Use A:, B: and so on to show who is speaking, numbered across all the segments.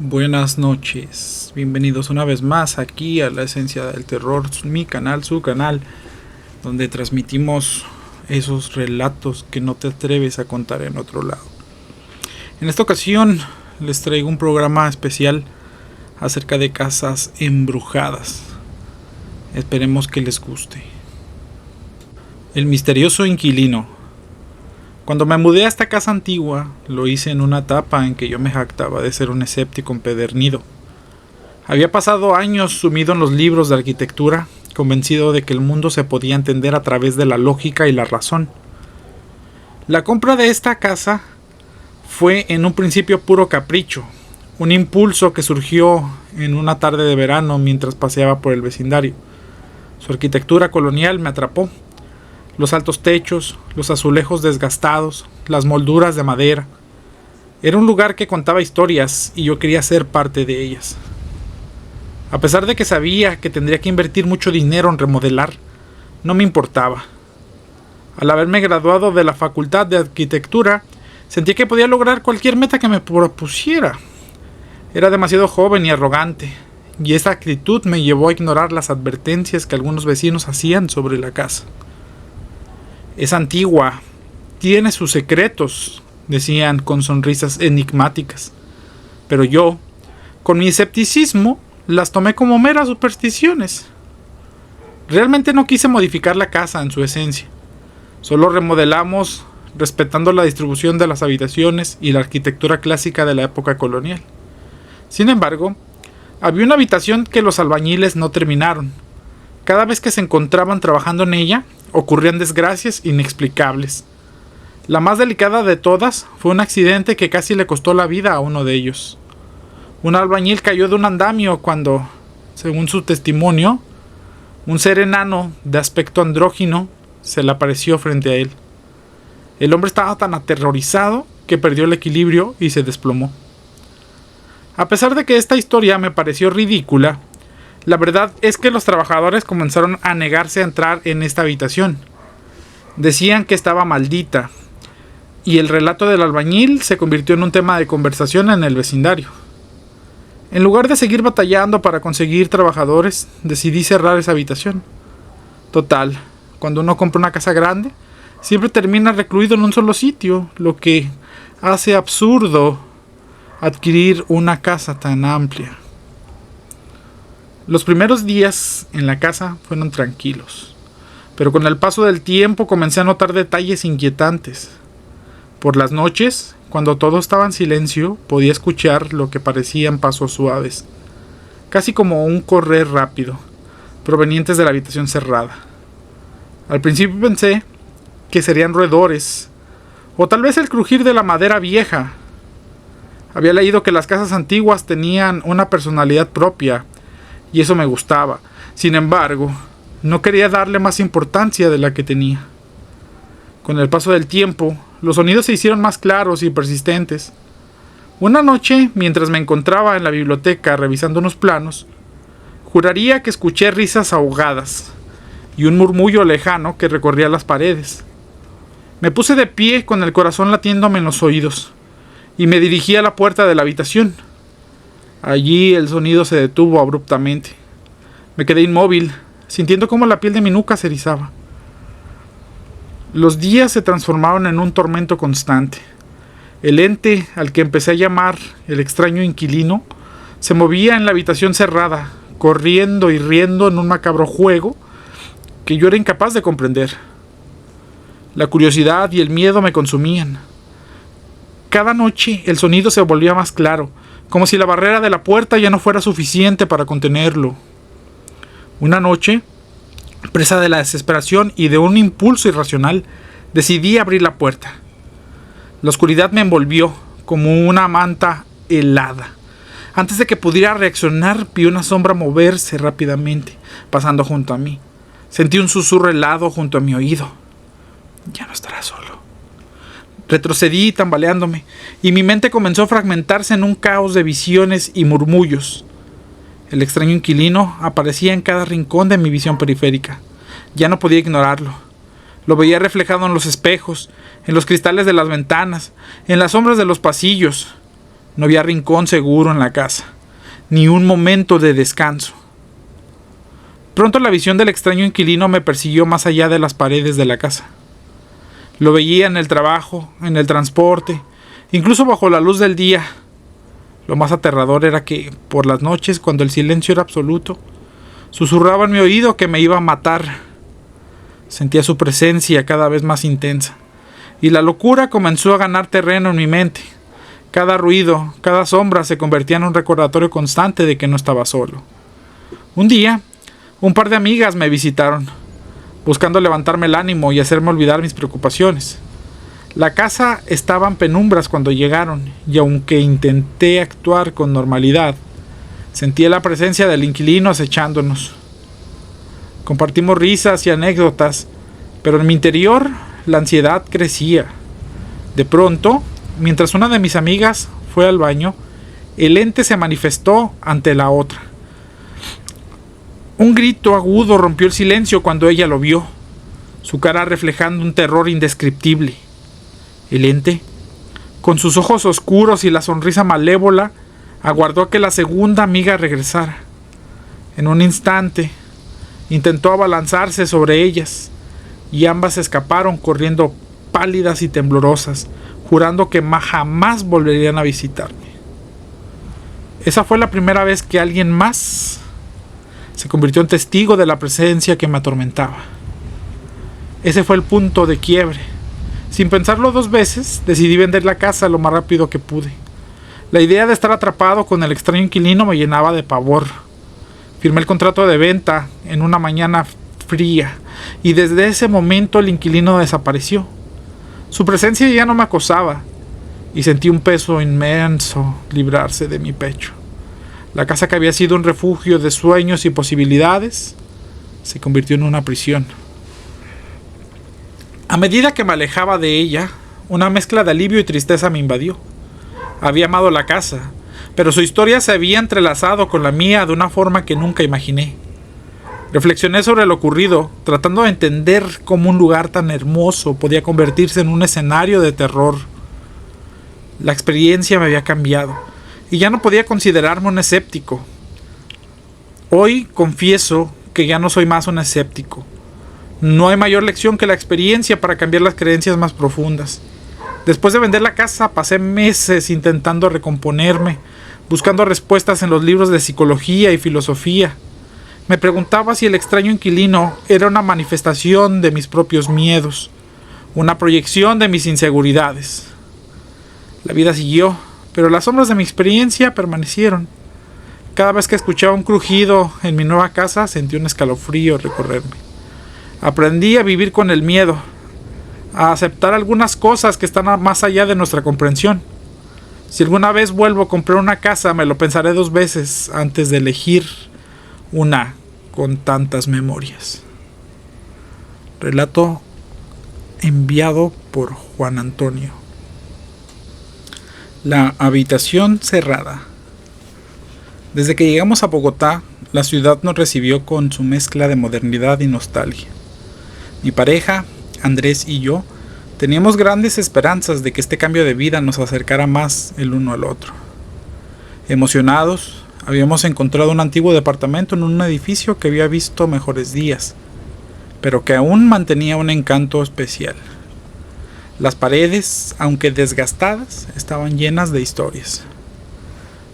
A: Buenas noches, bienvenidos una vez más aquí a La Esencia del Terror, mi canal, su canal, donde transmitimos esos relatos que no te atreves a contar en otro lado. En esta ocasión les traigo un programa especial acerca de casas embrujadas. Esperemos que les guste. El misterioso inquilino. Cuando me mudé a esta casa antigua, lo hice en una etapa en que yo me jactaba de ser un escéptico empedernido. Había pasado años sumido en los libros de arquitectura, convencido de que el mundo se podía entender a través de la lógica y la razón. La compra de esta casa fue en un principio puro capricho, un impulso que surgió en una tarde de verano mientras paseaba por el vecindario. Su arquitectura colonial me atrapó. Los altos techos, los azulejos desgastados, las molduras de madera. Era un lugar que contaba historias y yo quería ser parte de ellas. A pesar de que sabía que tendría que invertir mucho dinero en remodelar, no me importaba. Al haberme graduado de la Facultad de Arquitectura, sentí que podía lograr cualquier meta que me propusiera. Era demasiado joven y arrogante, y esa actitud me llevó a ignorar las advertencias que algunos vecinos hacían sobre la casa. Es antigua, tiene sus secretos, decían con sonrisas enigmáticas. Pero yo, con mi escepticismo, las tomé como meras supersticiones. Realmente no quise modificar la casa en su esencia. Solo remodelamos respetando la distribución de las habitaciones y la arquitectura clásica de la época colonial. Sin embargo, había una habitación que los albañiles no terminaron. Cada vez que se encontraban trabajando en ella, ocurrían desgracias inexplicables. La más delicada de todas fue un accidente que casi le costó la vida a uno de ellos. Un albañil cayó de un andamio cuando, según su testimonio, un ser enano de aspecto andrógino se le apareció frente a él. El hombre estaba tan aterrorizado que perdió el equilibrio y se desplomó. A pesar de que esta historia me pareció ridícula, la verdad es que los trabajadores comenzaron a negarse a entrar en esta habitación. Decían que estaba maldita, y el relato del albañil se convirtió en un tema de conversación en el vecindario. En lugar de seguir batallando para conseguir trabajadores, decidí cerrar esa habitación. Total, cuando uno compra una casa grande, siempre termina recluido en un solo sitio, lo que hace absurdo adquirir una casa tan amplia. Los primeros días en la casa fueron tranquilos, pero con el paso del tiempo comencé a notar detalles inquietantes. Por las noches, cuando todo estaba en silencio, podía escuchar lo que parecían pasos suaves, casi como un correr rápido, provenientes de la habitación cerrada. Al principio pensé que serían roedores, o tal vez el crujir de la madera vieja. Había leído que las casas antiguas tenían una personalidad propia, y eso me gustaba. Sin embargo, no quería darle más importancia de la que tenía. Con el paso del tiempo, los sonidos se hicieron más claros y persistentes. Una noche, mientras me encontraba en la biblioteca revisando unos planos, juraría que escuché risas ahogadas y un murmullo lejano que recorría las paredes. Me puse de pie con el corazón latiéndome en los oídos y me dirigí a la puerta de la habitación. Allí el sonido se detuvo abruptamente. Me quedé inmóvil, sintiendo cómo la piel de mi nuca se erizaba. Los días se transformaron en un tormento constante. El ente al que empecé a llamar el extraño inquilino se movía en la habitación cerrada, corriendo y riendo en un macabro juego que yo era incapaz de comprender. La curiosidad y el miedo me consumían. Cada noche el sonido se volvía más claro, como si la barrera de la puerta ya no fuera suficiente para contenerlo. Una noche, presa de la desesperación y de un impulso irracional, decidí abrir la puerta. La oscuridad me envolvió como una manta helada. Antes de que pudiera reaccionar, vi una sombra moverse rápidamente, pasando junto a mí. Sentí un susurro helado junto a mi oído. Ya no estarás solo. Retrocedí tambaleándome, y mi mente comenzó a fragmentarse en un caos de visiones y murmullos. El extraño inquilino aparecía en cada rincón de mi visión periférica. Ya no podía ignorarlo. Lo veía reflejado en los espejos, en los cristales de las ventanas, en las sombras de los pasillos. No había rincón seguro en la casa, ni un momento de descanso. Pronto la visión del extraño inquilino me persiguió más allá de las paredes de la casa. Lo veía en el trabajo, en el transporte, incluso bajo la luz del día. Lo más aterrador era que, por las noches, cuando el silencio era absoluto, susurraba en mi oído que me iba a matar. Sentía su presencia cada vez más intensa, y la locura comenzó a ganar terreno en mi mente. Cada ruido, cada sombra se convertía en un recordatorio constante de que no estaba solo. Un día, un par de amigas me visitaron, buscando levantarme el ánimo y hacerme olvidar mis preocupaciones. La casa estaba en penumbras cuando llegaron, y aunque intenté actuar con normalidad, sentí la presencia del inquilino acechándonos. Compartimos risas y anécdotas, pero en mi interior la ansiedad crecía. De pronto, mientras una de mis amigas fue al baño, el ente se manifestó ante la otra. Un grito agudo rompió el silencio cuando ella lo vio, su cara reflejando un terror indescriptible. El ente, con sus ojos oscuros y la sonrisa malévola, aguardó a que la segunda amiga regresara. En un instante, intentó abalanzarse sobre ellas, y ambas escaparon corriendo pálidas y temblorosas, jurando que jamás volverían a visitarme. Esa fue la primera vez que alguien más se convirtió en testigo de la presencia que me atormentaba. Ese fue el punto de quiebre. Sin pensarlo dos veces, decidí vender la casa lo más rápido que pude. La idea de estar atrapado con el extraño inquilino me llenaba de pavor. Firmé el contrato de venta en una mañana fría, y desde ese momento el inquilino desapareció. Su presencia ya no me acosaba, y sentí un peso inmenso librarse de mi pecho. La casa, que había sido un refugio de sueños y posibilidades, se convirtió en una prisión. A medida que me alejaba de ella, una mezcla de alivio y tristeza me invadió. Había amado la casa, pero su historia se había entrelazado con la mía de una forma que nunca imaginé. Reflexioné sobre lo ocurrido, tratando de entender cómo un lugar tan hermoso podía convertirse en un escenario de terror. La experiencia me había cambiado, y ya no podía considerarme un escéptico. Hoy confieso que ya no soy más un escéptico. No hay mayor lección que la experiencia para cambiar las creencias más profundas. Después de vender la casa, pasé meses intentando recomponerme, buscando respuestas en los libros de psicología y filosofía. Me preguntaba si el extraño inquilino era una manifestación de mis propios miedos, una proyección de mis inseguridades. La vida siguió, pero las sombras de mi experiencia permanecieron. Cada vez que escuchaba un crujido en mi nueva casa, sentí un escalofrío recorrerme. Aprendí a vivir con el miedo, a aceptar algunas cosas que están más allá de nuestra comprensión. Si alguna vez vuelvo a comprar una casa, me lo pensaré dos veces antes de elegir una con tantas memorias. Relato enviado por Juan Antonio. La habitación cerrada. Desde que llegamos a Bogotá, la ciudad nos recibió con su mezcla de modernidad y nostalgia. Mi pareja, Andrés, y yo teníamos grandes esperanzas de que este cambio de vida nos acercara más el uno al otro. Emocionados, habíamos encontrado un antiguo departamento en un edificio que había visto mejores días, pero que aún mantenía un encanto especial. Las paredes, aunque desgastadas, estaban llenas de historias.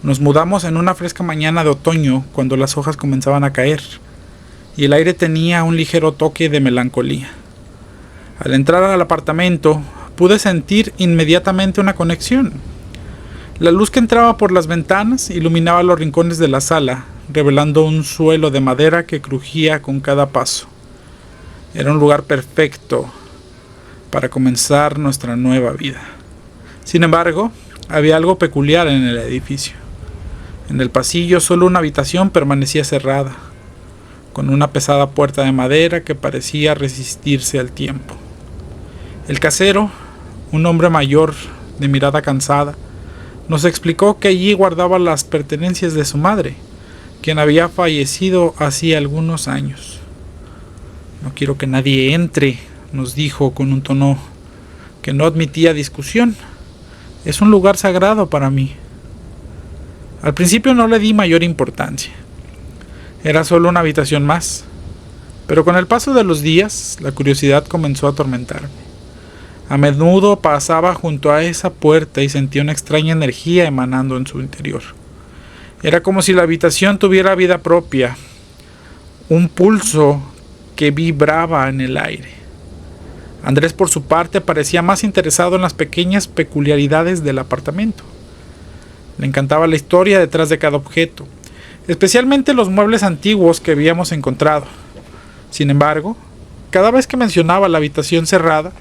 A: Nos mudamos en una fresca mañana de otoño, cuando las hojas comenzaban a caer, y el aire tenía un ligero toque de melancolía. Al entrar al apartamento, pude sentir inmediatamente una conexión. La luz que entraba por las ventanas iluminaba los rincones de la sala, revelando un suelo de madera que crujía con cada paso. Era un lugar perfecto para comenzar nuestra nueva vida. Sin embargo, había algo peculiar en el edificio. En el pasillo solo una habitación permanecía cerrada, con una pesada puerta de madera que parecía resistirse al tiempo. El casero, un hombre mayor de mirada cansada, nos explicó que allí guardaba las pertenencias de su madre, quien había fallecido hacía algunos años. No quiero que nadie entre, nos dijo con un tono que no admitía discusión. Es un lugar sagrado para mí. Al principio no le di mayor importancia. Era solo una habitación más. Pero con el paso de los días, la curiosidad comenzó a atormentarme. A menudo pasaba junto a esa puerta y sentía una extraña energía emanando en su interior. Era como si la habitación tuviera vida propia, un pulso que vibraba en el aire. Andrés, por su parte, parecía más interesado en las pequeñas peculiaridades del apartamento. Le encantaba la historia detrás de cada objeto, especialmente los muebles antiguos que habíamos encontrado. Sin embargo, cada vez que mencionaba la habitación cerrada,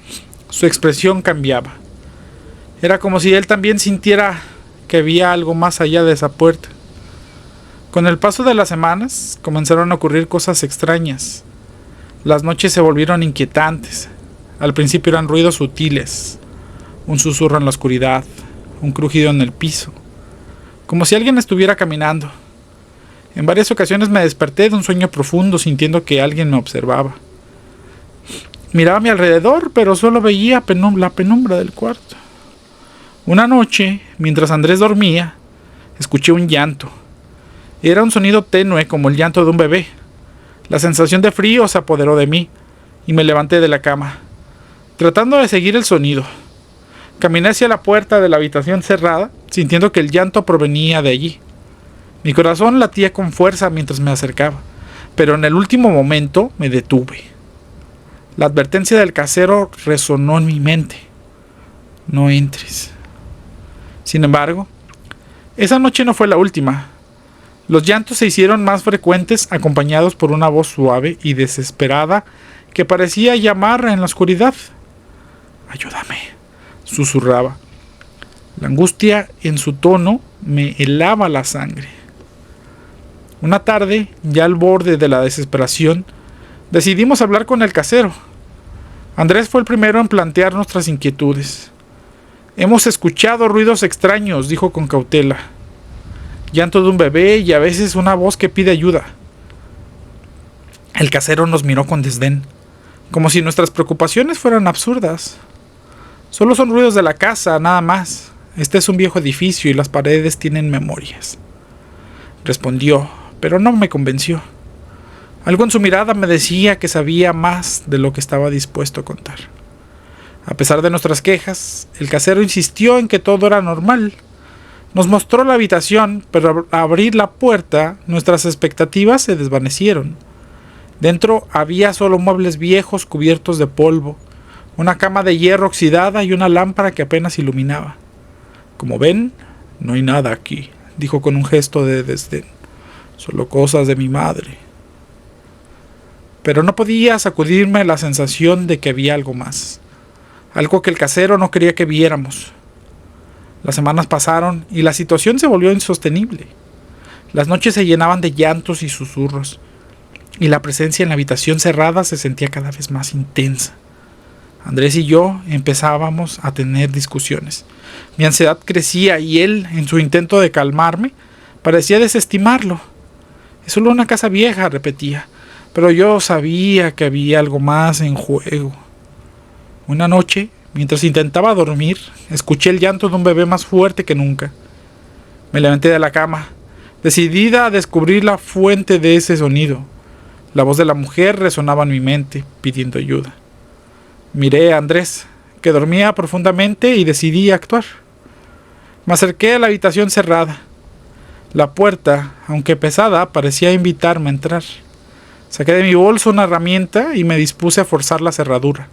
A: su expresión cambiaba. Era como si él también sintiera que había algo más allá de esa puerta. Con el paso de las semanas, comenzaron a ocurrir cosas extrañas. Las noches se volvieron inquietantes. Al principio eran ruidos sutiles, un susurro en la oscuridad, un crujido en el piso, como si alguien estuviera caminando. En varias ocasiones me desperté de un sueño profundo sintiendo que alguien me observaba. Miraba a mi alrededor, pero solo veía la penumbra del cuarto. Una noche, mientras Andrés dormía, escuché un llanto. Era un sonido tenue como el llanto de un bebé. La sensación de frío se apoderó de mí y me levanté de la cama, tratando de seguir el sonido. Caminé hacia la puerta de la habitación cerrada, sintiendo que el llanto provenía de allí. Mi corazón latía con fuerza mientras me acercaba, pero en el último momento me detuve. La advertencia del casero resonó en mi mente: no entres. Sin embargo, esa noche no fue la última. Los llantos se hicieron más frecuentes, acompañados por una voz suave y desesperada que parecía llamar en la oscuridad. «Ayúdame», susurraba. La angustia en su tono me helaba la sangre. Una tarde, ya al borde de la desesperación, decidimos hablar con el casero. Andrés fue el primero en plantear nuestras inquietudes. «Hemos escuchado ruidos extraños», dijo con cautela. «Llanto de un bebé y a veces una voz que pide ayuda». El casero nos miró con desdén, como si nuestras preocupaciones fueran absurdas. «Solo son ruidos de la casa, nada más. Este es un viejo edificio y las paredes tienen memorias», respondió, pero no me convenció. Algo en su mirada me decía que sabía más de lo que estaba dispuesto a contar. A pesar de nuestras quejas, el casero insistió en que todo era normal. Nos mostró la habitación, pero al abrir la puerta, nuestras expectativas se desvanecieron. Dentro había solo muebles viejos cubiertos de polvo, una cama de hierro oxidada y una lámpara que apenas iluminaba. «Como ven, no hay nada aquí», dijo con un gesto de desdén. «Solo cosas de mi madre». Pero no podía sacudirme la sensación de que había algo más, algo que el casero no quería que viéramos. Las semanas pasaron y la situación se volvió insostenible. Las noches se llenaban de llantos y susurros, y la presencia en la habitación cerrada se sentía cada vez más intensa. Andrés y yo empezábamos a tener discusiones. Mi ansiedad crecía y él, en su intento de calmarme, parecía desestimarlo. «Es solo una casa vieja», repetía, pero yo sabía que había algo más en juego. Una noche, mientras intentaba dormir, escuché el llanto de un bebé más fuerte que nunca. Me levanté de la cama, decidida a descubrir la fuente de ese sonido. La voz de la mujer resonaba en mi mente, pidiendo ayuda. Miré a Andrés, que dormía profundamente, y decidí actuar. Me acerqué a la habitación cerrada. La puerta, aunque pesada, parecía invitarme a entrar. Saqué de mi bolso una herramienta y me dispuse a forzar la cerradura.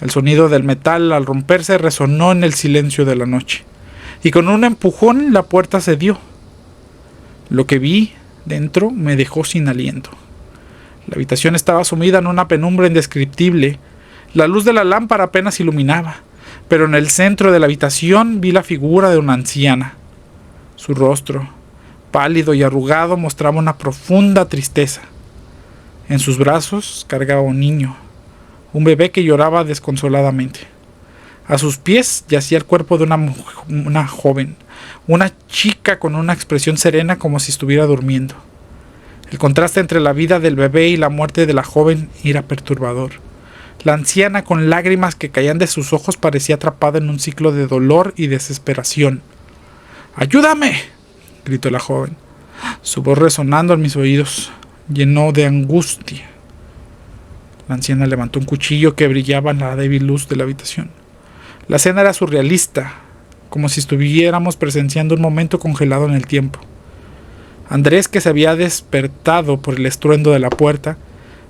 A: El sonido del metal al romperse resonó en el silencio de la noche, y con un empujón la puerta cedió. Lo que vi dentro me dejó sin aliento. La habitación estaba sumida en una penumbra indescriptible. La luz de la lámpara apenas iluminaba, pero en el centro de la habitación vi la figura de una anciana. Su rostro, pálido y arrugado, mostraba una profunda tristeza. En sus brazos cargaba un niño, un bebé que lloraba desconsoladamente. A sus pies yacía el cuerpo de una joven, una chica con una expresión serena como si estuviera durmiendo. El contraste entre la vida del bebé y la muerte de la joven era perturbador. La anciana, con lágrimas que caían de sus ojos, parecía atrapada en un ciclo de dolor y desesperación. «¡Ayúdame!», gritó la joven. Su voz resonando en mis oídos llenó de angustia. La anciana levantó un cuchillo que brillaba en la débil luz de la habitación. La escena era surrealista, como si estuviéramos presenciando un momento congelado en el tiempo. Andrés, que se había despertado por el estruendo de la puerta,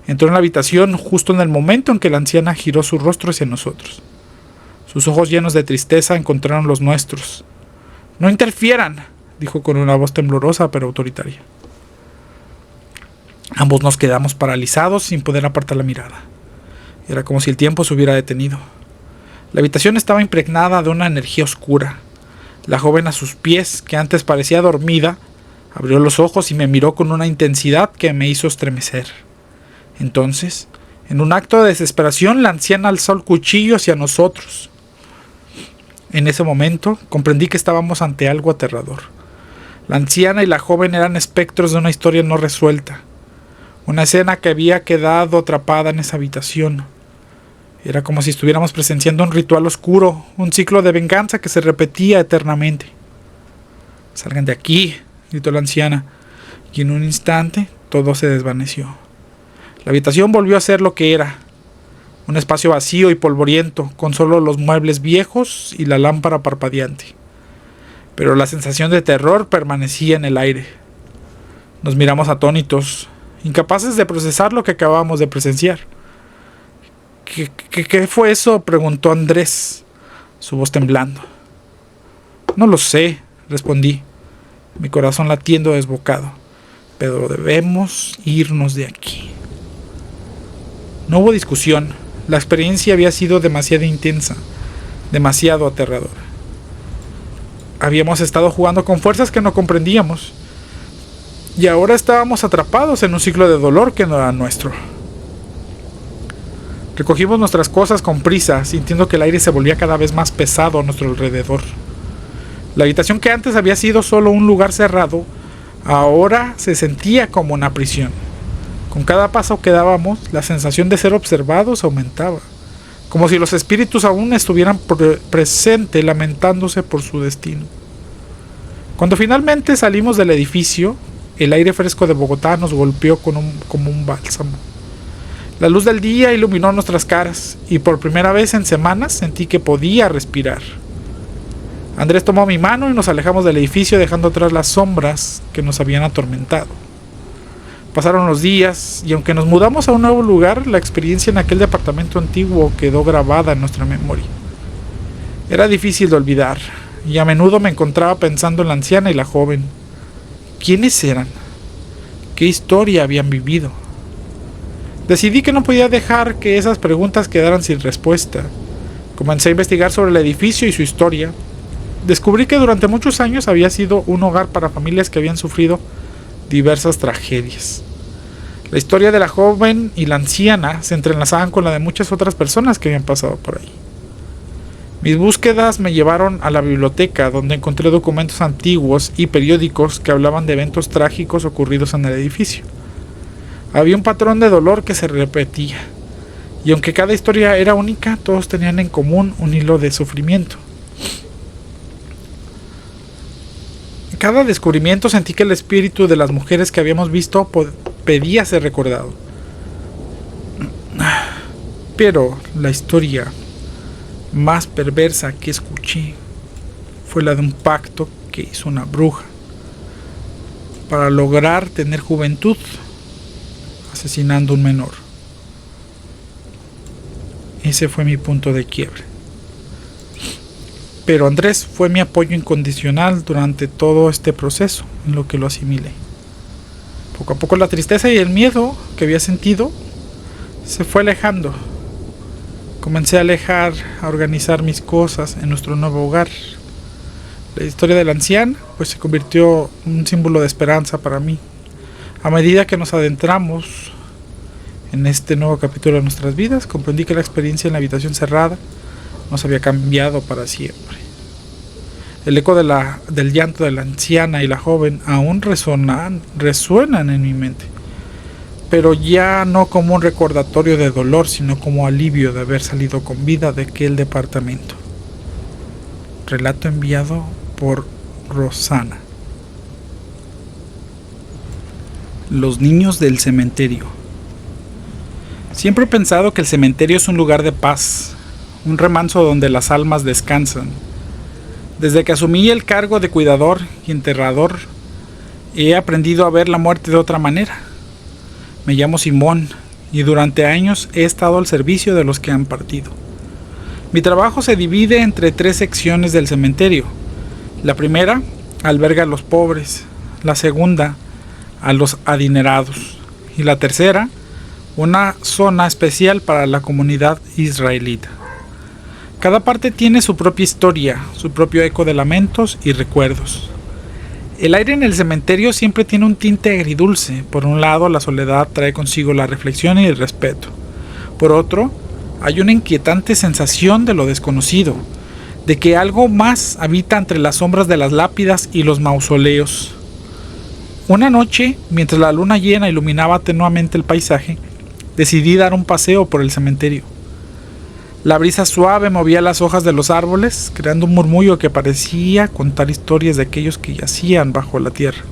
A: entró en la habitación justo en el momento en que la anciana giró su rostro hacia nosotros. Sus ojos llenos de tristeza encontraron los nuestros. «¡No interfieran!», dijo con una voz temblorosa pero autoritaria. Ambos nos quedamos paralizados sin poder apartar la mirada. Era como si el tiempo se hubiera detenido. La habitación estaba impregnada de una energía oscura. La joven a sus pies, que antes parecía dormida, abrió los ojos y me miró con una intensidad que me hizo estremecer. Entonces, en un acto de desesperación, la anciana alzó el cuchillo hacia nosotros. En ese momento, comprendí que estábamos ante algo aterrador. La anciana y la joven eran espectros de una historia no resuelta. Una escena que había quedado atrapada en esa habitación. Era como si estuviéramos presenciando un ritual oscuro, un ciclo de venganza que se repetía eternamente. «Salgan de aquí», gritó la anciana, y en un instante todo se desvaneció. La habitación volvió a ser lo que era, un espacio vacío y polvoriento, con solo los muebles viejos y la lámpara parpadeante. Pero la sensación de terror permanecía en el aire. Nos miramos atónitos, incapaces de procesar lo que acabábamos de presenciar. ¿Qué fue eso?, preguntó Andrés, su voz temblando. «No lo sé», respondí, mi corazón latiendo desbocado, «pero debemos irnos de aquí». No hubo discusión. La experiencia había sido demasiado intensa, demasiado aterradora. Habíamos estado jugando con fuerzas que no comprendíamos, y ahora estábamos atrapados en un ciclo de dolor que no era nuestro. Recogimos nuestras cosas con prisa, sintiendo que el aire se volvía cada vez más pesado a nuestro alrededor. La habitación, que antes había sido solo un lugar cerrado, ahora se sentía como una prisión. Con cada paso que dábamos, la sensación de ser observados aumentaba, como si los espíritus aún estuvieran presentes lamentándose por su destino. Cuando finalmente salimos del edificio, el aire fresco de Bogotá nos golpeó como un bálsamo. La luz del día iluminó nuestras caras y por primera vez en semanas sentí que podía respirar. Andrés tomó mi mano y nos alejamos del edificio, dejando atrás las sombras que nos habían atormentado. Pasaron los días y aunque nos mudamos a un nuevo lugar, la experiencia en aquel departamento antiguo quedó grabada en nuestra memoria. Era difícil de olvidar y a menudo me encontraba pensando en la anciana y la joven. ¿Quiénes eran? ¿Qué historia habían vivido? Decidí que no podía dejar que esas preguntas quedaran sin respuesta. Comencé a investigar sobre el edificio y su historia. Descubrí que durante muchos años había sido un hogar para familias que habían sufrido diversas tragedias. La historia de la joven y la anciana se entrelazaban con la de muchas otras personas que habían pasado por ahí. Mis búsquedas me llevaron a la biblioteca, donde encontré documentos antiguos y periódicos que hablaban de eventos trágicos ocurridos en el edificio. Había un patrón de dolor que se repetía, y aunque cada historia era única, todos tenían en común un hilo de sufrimiento. En cada descubrimiento sentí que el espíritu de las mujeres que habíamos visto pedía ser recordado. Pero la historia más perversa que escuché fue la de un pacto que hizo una bruja para lograr tener juventud, asesinando a un menor. Ese fue mi punto de quiebre. Pero Andrés fue mi apoyo incondicional durante todo este proceso, en lo que lo asimilé. Poco a poco la tristeza y el miedo que había sentido se fue alejando. Comencé a organizar mis cosas en nuestro nuevo hogar. La historia de la anciana pues se convirtió en un símbolo de esperanza para mí. A medida que nos adentramos en este nuevo capítulo de nuestras vidas, comprendí que la experiencia en la habitación cerrada nos había cambiado para siempre. El eco del llanto de la anciana y la joven aún resuenan en mi mente, pero ya no como un recordatorio de dolor, sino como alivio de haber salido con vida de aquel departamento. Relato enviado por Rosana. Los niños del cementerio. Siempre he pensado que el cementerio es un lugar de paz, un remanso donde las almas descansan. Desde que asumí el cargo de cuidador y enterrador, he aprendido a ver la muerte de otra manera. Me llamo Simón y durante años he estado al servicio de los que han partido. Mi trabajo se divide entre 3 secciones del cementerio. La primera alberga a los pobres, la segunda a los adinerados y la tercera una zona especial para la comunidad israelita. Cada parte tiene su propia historia, su propio eco de lamentos y recuerdos. El aire en el cementerio siempre tiene un tinte agridulce. Por un lado, la soledad trae consigo la reflexión y el respeto. Por otro, hay una inquietante sensación de lo desconocido, de que algo más habita entre las sombras de las lápidas y los mausoleos. Una noche, mientras la luna llena iluminaba tenuamente el paisaje, decidí dar un paseo por el cementerio. La brisa suave movía las hojas de los árboles, creando un murmullo que parecía contar historias de aquellos que yacían bajo la tierra.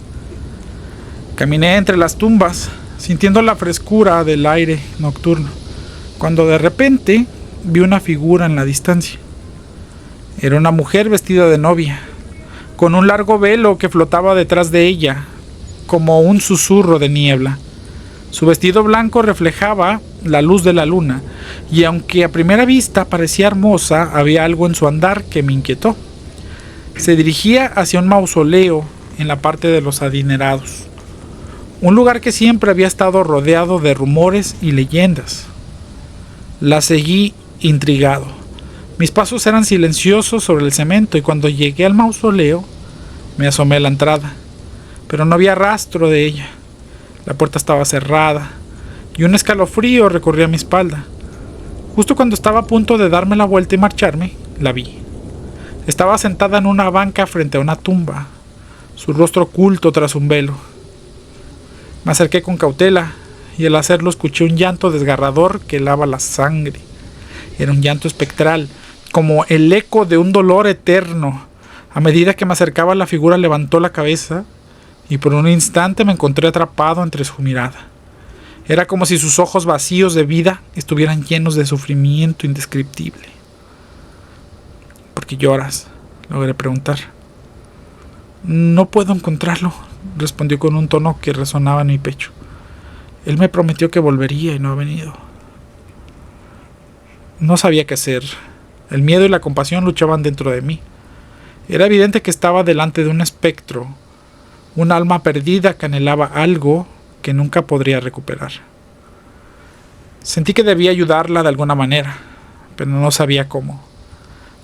A: Caminé entre las tumbas, sintiendo la frescura del aire nocturno, cuando de repente vi una figura en la distancia. Era una mujer vestida de novia, con un largo velo que flotaba detrás de ella, como un susurro de niebla. Su vestido blanco reflejaba la luz de la luna, y aunque a primera vista parecía hermosa, había algo en su andar que me inquietó. Se dirigía hacia un mausoleo en la parte de los adinerados, un lugar que siempre había estado rodeado de rumores y leyendas. La seguí intrigado. Mis pasos eran silenciosos sobre el cemento y cuando llegué al mausoleo me asomé a la entrada, pero no había rastro de ella. La puerta estaba cerrada y un escalofrío recorría mi espalda. Justo cuando estaba a punto de darme la vuelta y marcharme, la vi. Estaba sentada en una banca frente a una tumba, su rostro oculto tras un velo. Me acerqué con cautela y al hacerlo escuché un llanto desgarrador que helaba la sangre. Era un llanto espectral, como el eco de un dolor eterno. A medida que me acercaba, la figura levantó la cabeza y por un instante me encontré atrapado entre su mirada. Era como si sus ojos vacíos de vida estuvieran llenos de sufrimiento indescriptible. ¿Por qué lloras?, logré preguntar. No puedo encontrarlo, respondió con un tono que resonaba en mi pecho. Él me prometió que volvería y no ha venido. No sabía qué hacer. El miedo y la compasión luchaban dentro de mí. Era evidente que estaba delante de un espectro, un alma perdida que anhelaba algo que nunca podría recuperar. Sentí que debía ayudarla de alguna manera, pero no sabía cómo.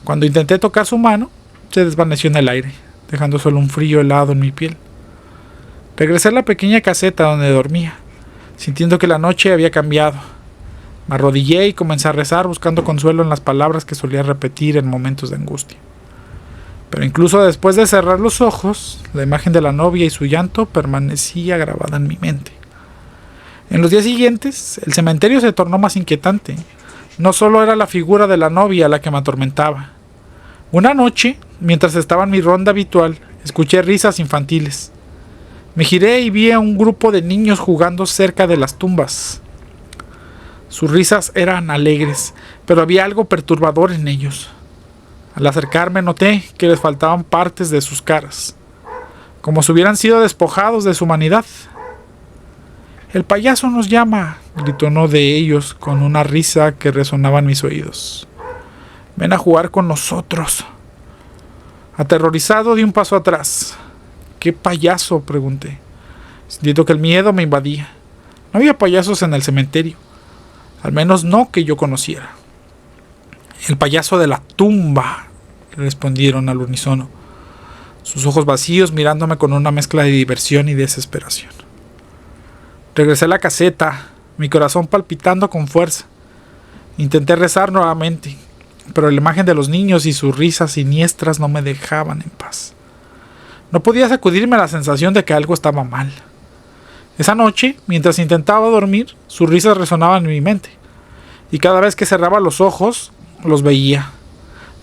A: Cuando intenté tocar su mano, se desvaneció en el aire, dejando solo un frío helado en mi piel. Regresé a la pequeña caseta donde dormía, sintiendo que la noche había cambiado. Me arrodillé y comencé a rezar buscando consuelo en las palabras que solía repetir en momentos de angustia. Pero incluso después de cerrar los ojos, la imagen de la novia y su llanto permanecía grabada en mi mente. En los días siguientes, el cementerio se tornó más inquietante. No solo era la figura de la novia la que me atormentaba. Una noche, mientras estaba en mi ronda habitual, escuché risas infantiles. Me giré y vi a un grupo de niños jugando cerca de las tumbas. Sus risas eran alegres, pero había algo perturbador en ellos. Al acercarme noté que les faltaban partes de sus caras, como si hubieran sido despojados de su humanidad. «El payaso nos llama», gritó uno de ellos con una risa que resonaba en mis oídos. «Ven a jugar con nosotros». Aterrorizado di un paso atrás. «¿Qué payaso?», pregunté, sintiendo que el miedo me invadía. No había payasos en el cementerio, al menos no que yo conociera. «El payaso de la tumba», respondieron al unísono, sus ojos vacíos mirándome con una mezcla de diversión y desesperación. Regresé a la caseta, mi corazón palpitando con fuerza. Intenté rezar nuevamente, pero la imagen de los niños y sus risas siniestras no me dejaban en paz. No podía sacudirme la sensación de que algo estaba mal. Esa noche, mientras intentaba dormir, sus risas resonaban en mi mente, y cada vez que cerraba los ojos, los veía,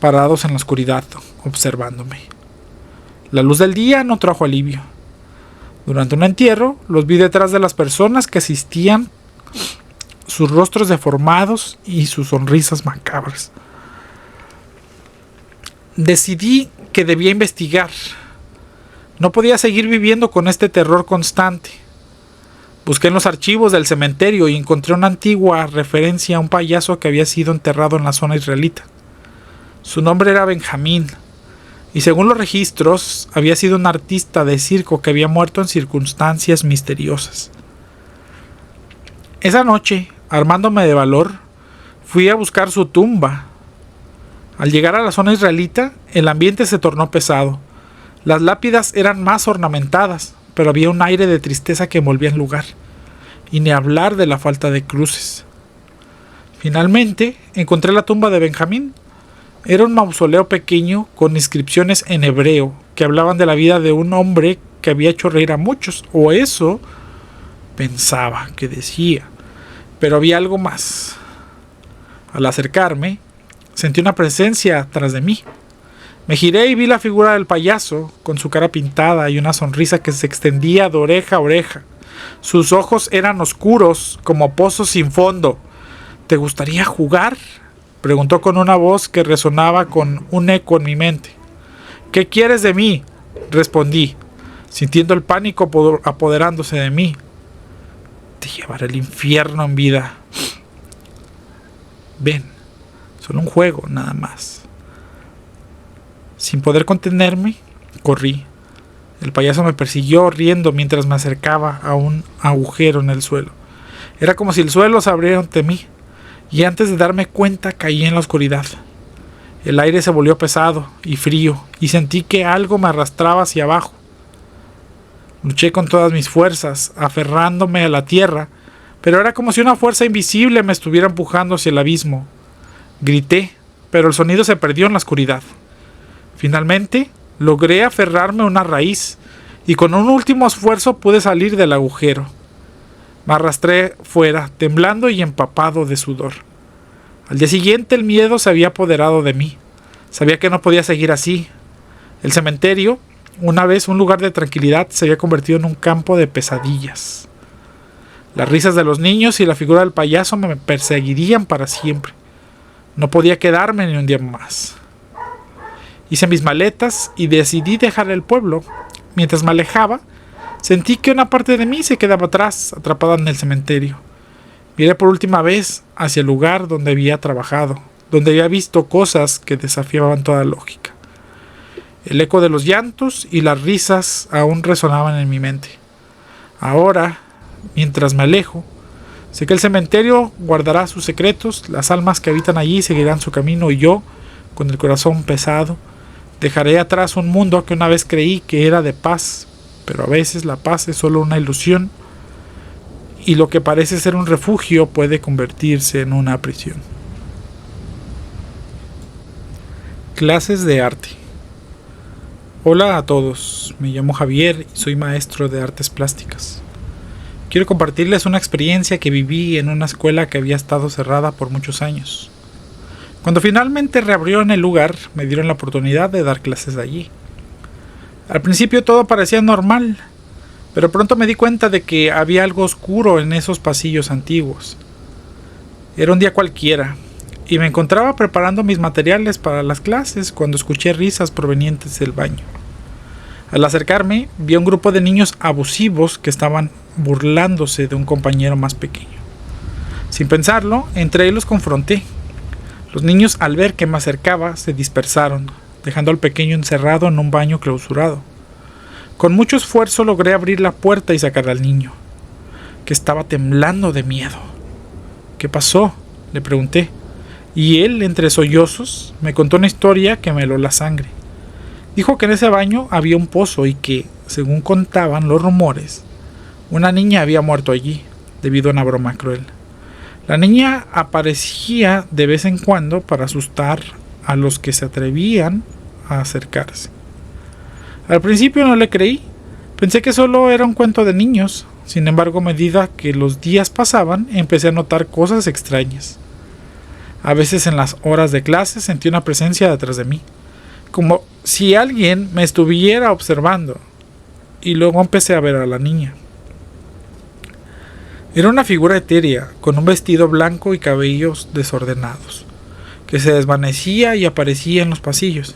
A: parados en la oscuridad, observándome. La luz del día no trajo alivio. Durante un entierro, los vi detrás de las personas que asistían, sus rostros deformados y sus sonrisas macabras. Decidí que debía investigar. No podía seguir viviendo con este terror constante. Busqué en los archivos del cementerio y encontré una antigua referencia a un payaso que había sido enterrado en la zona israelita. Su nombre era Benjamín, y según los registros, había sido un artista de circo que había muerto en circunstancias misteriosas. Esa noche, armándome de valor, fui a buscar su tumba. Al llegar a la zona israelita, el ambiente se tornó pesado. Las lápidas eran más ornamentadas, pero había un aire de tristeza que envolvía el lugar, y ni hablar de la falta de cruces. Finalmente, encontré la tumba de Benjamín. Era un mausoleo pequeño con inscripciones en hebreo que hablaban de la vida de un hombre que había hecho reír a muchos, o eso pensaba que decía. Pero había algo más. Al acercarme, sentí una presencia tras de mí. Me giré y vi la figura del payaso, con su cara pintada y una sonrisa que se extendía de oreja a oreja. Sus ojos eran oscuros, como pozos sin fondo. ¿Te gustaría jugar?, preguntó con una voz que resonaba con un eco en mi mente. ¿Qué quieres de mí?, respondí, sintiendo el pánico apoderándose de mí. Te llevaré al infierno en vida. Ven, solo un juego, nada más. Sin poder contenerme, corrí. El payaso me persiguió riendo mientras me acercaba a un agujero en el suelo. Era como si el suelo se abriera ante mí, y antes de darme cuenta caí en la oscuridad. El aire se volvió pesado y frío, y sentí que algo me arrastraba hacia abajo. Luché con todas mis fuerzas, aferrándome a la tierra, pero era como si una fuerza invisible me estuviera empujando hacia el abismo. Grité, pero el sonido se perdió en la oscuridad. Finalmente, logré aferrarme a una raíz, y con un último esfuerzo pude salir del agujero. Me arrastré fuera, temblando y empapado de sudor. Al día siguiente el miedo se había apoderado de mí. Sabía que no podía seguir así. El cementerio, una vez un lugar de tranquilidad, se había convertido en un campo de pesadillas. Las risas de los niños y la figura del payaso me perseguirían para siempre. No podía quedarme ni un día más. Hice mis maletas y decidí dejar el pueblo. Mientras me alejaba, sentí que una parte de mí se quedaba atrás, atrapada en el cementerio. Miré por última vez hacia el lugar donde había trabajado, donde había visto cosas que desafiaban toda lógica. El eco de los llantos y las risas aún resonaban en mi mente. Ahora, mientras me alejo, sé que el cementerio guardará sus secretos, las almas que habitan allí seguirán su camino y yo, con el corazón pesado, dejaré atrás un mundo que una vez creí que era de paz, pero a veces la paz es solo una ilusión y lo que parece ser un refugio puede convertirse en una prisión. Clases de arte. Hola a todos, me llamo Javier y soy maestro de artes plásticas. Quiero compartirles una experiencia que viví en una escuela que había estado cerrada por muchos años. Cuando finalmente reabrió en el lugar, me dieron la oportunidad de dar clases allí. Al principio todo parecía normal, pero pronto me di cuenta de que había algo oscuro en esos pasillos antiguos. Era un día cualquiera, y me encontraba preparando mis materiales para las clases cuando escuché risas provenientes del baño. Al acercarme, vi a un grupo de niños abusivos que estaban burlándose de un compañero más pequeño. Sin pensarlo, entré y los confronté. Los niños, al ver que me acercaba, se dispersaron, dejando al pequeño encerrado en un baño clausurado. Con mucho esfuerzo logré abrir la puerta y sacar al niño, que estaba temblando de miedo. ¿Qué pasó?, le pregunté, y él, entre sollozos, me contó una historia que me heló la sangre. Dijo que en ese baño había un pozo y que, según contaban los rumores, una niña había muerto allí, debido a una broma cruel. La niña aparecía de vez en cuando para asustar a los que se atrevían a acercarse. Al principio no le creí, pensé que solo era un cuento de niños. Sin embargo, a medida que los días pasaban, empecé a notar cosas extrañas. A veces en las horas de clase sentí una presencia detrás de mí, como si alguien me estuviera observando. y luego empecé a ver a la niña. Era una figura etérea, con un vestido blanco y cabellos desordenados, que se desvanecía y aparecía en los pasillos.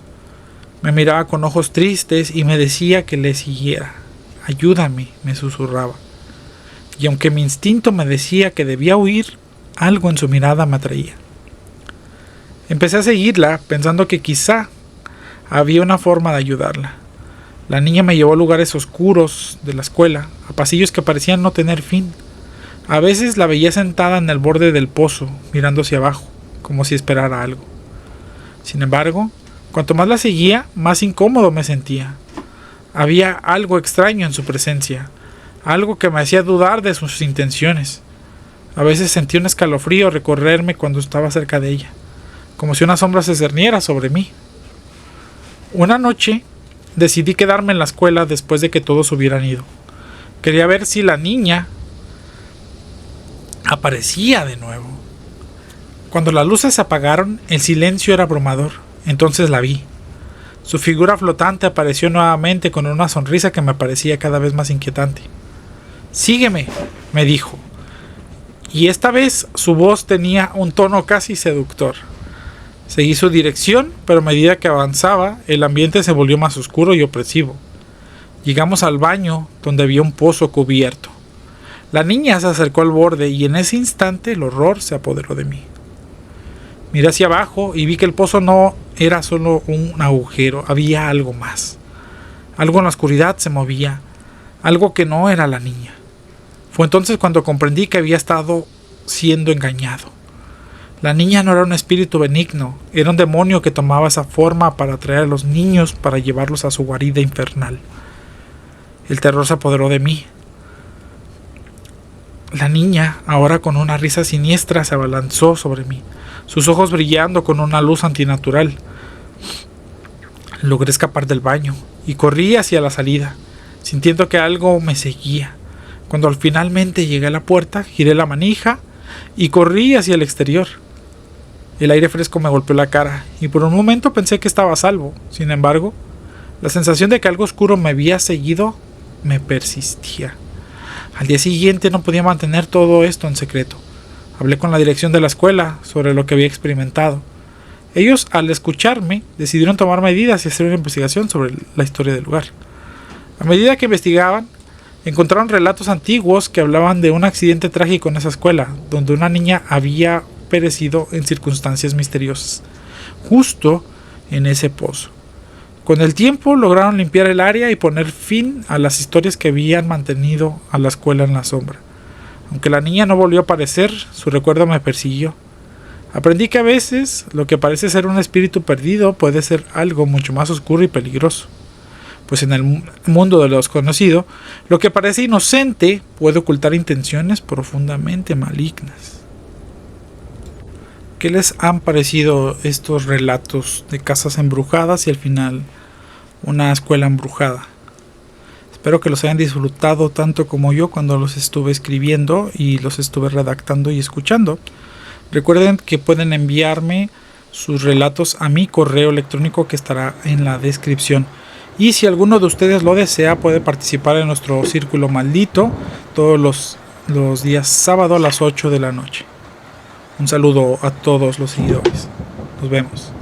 A: Me miraba con ojos tristes y me decía que le siguiera. Ayúdame, me susurraba. Y aunque mi instinto me decía que debía huir, algo en su mirada me atraía. Empecé a seguirla, pensando que quizá había una forma de ayudarla. La niña me llevó a lugares oscuros de la escuela, a pasillos que parecían no tener fin. A veces la veía sentada en el borde del pozo, mirando hacia abajo, como si esperara algo. Sin embargo, cuanto más la seguía, más incómodo me sentía. Había algo extraño en su presencia, algo que me hacía dudar de sus intenciones. A veces sentí un escalofrío recorrerme cuando estaba cerca de ella, como si una sombra se cerniera sobre mí. Una noche decidí quedarme en la escuela después de que todos hubieran ido. Quería ver si la niña aparecía de nuevo. Cuando las luces se apagaron, el silencio era abrumador. Entonces la vi. Su figura flotante apareció nuevamente con una sonrisa que me parecía cada vez más inquietante. «Sígueme», me dijo. Y esta vez su voz tenía un tono casi seductor. Seguí su dirección, pero a medida que avanzaba, el ambiente se volvió más oscuro y opresivo. Llegamos al baño, donde había un pozo cubierto. La niña se acercó al borde y en ese instante el horror se apoderó de mí. Miré hacia abajo y vi que el pozo no era solo un agujero, había algo más. Algo en la oscuridad se movía, algo que no era la niña. Fue entonces cuando comprendí que había estado siendo engañado. La niña no era un espíritu benigno, era un demonio que tomaba esa forma para atraer a los niños para llevarlos a su guarida infernal. El terror se apoderó de mí. La niña, ahora con una risa siniestra, se abalanzó sobre mí, sus ojos brillando con una luz antinatural. Logré escapar del baño y corrí hacia la salida, sintiendo que algo me seguía. Cuando finalmente llegué a la puerta, giré la manija y corrí hacia el exterior. El aire fresco me golpeó la cara y por un momento pensé que estaba a salvo. Sin embargo, la sensación de que algo oscuro me había seguido me persistía. Al día siguiente no podía mantener todo esto en secreto. Hablé con la dirección de la escuela sobre lo que había experimentado. Ellos, al escucharme, decidieron tomar medidas y hacer una investigación sobre la historia del lugar. A medida que investigaban, encontraron relatos antiguos que hablaban de un accidente trágico en esa escuela, donde una niña había perecido en circunstancias misteriosas, justo en ese pozo. Con el tiempo lograron limpiar el área y poner fin a las historias que habían mantenido a la escuela en la sombra. Aunque la niña no volvió a aparecer, su recuerdo me persiguió. Aprendí que a veces lo que parece ser un espíritu perdido puede ser algo mucho más oscuro y peligroso. Pues en el mundo de lo desconocido, lo que parece inocente puede ocultar intenciones profundamente malignas. ¿Qué les han parecido estos relatos de casas embrujadas y al final una escuela embrujada? Espero que los hayan disfrutado tanto como yo cuando los estuve escribiendo y los estuve redactando y escuchando. Recuerden que pueden enviarme sus relatos a mi correo electrónico que estará en la descripción. Y si alguno de ustedes lo desea, puede participar en nuestro Círculo Maldito todos los días sábado a las 8 de la noche. Un saludo a todos los seguidores. Nos vemos.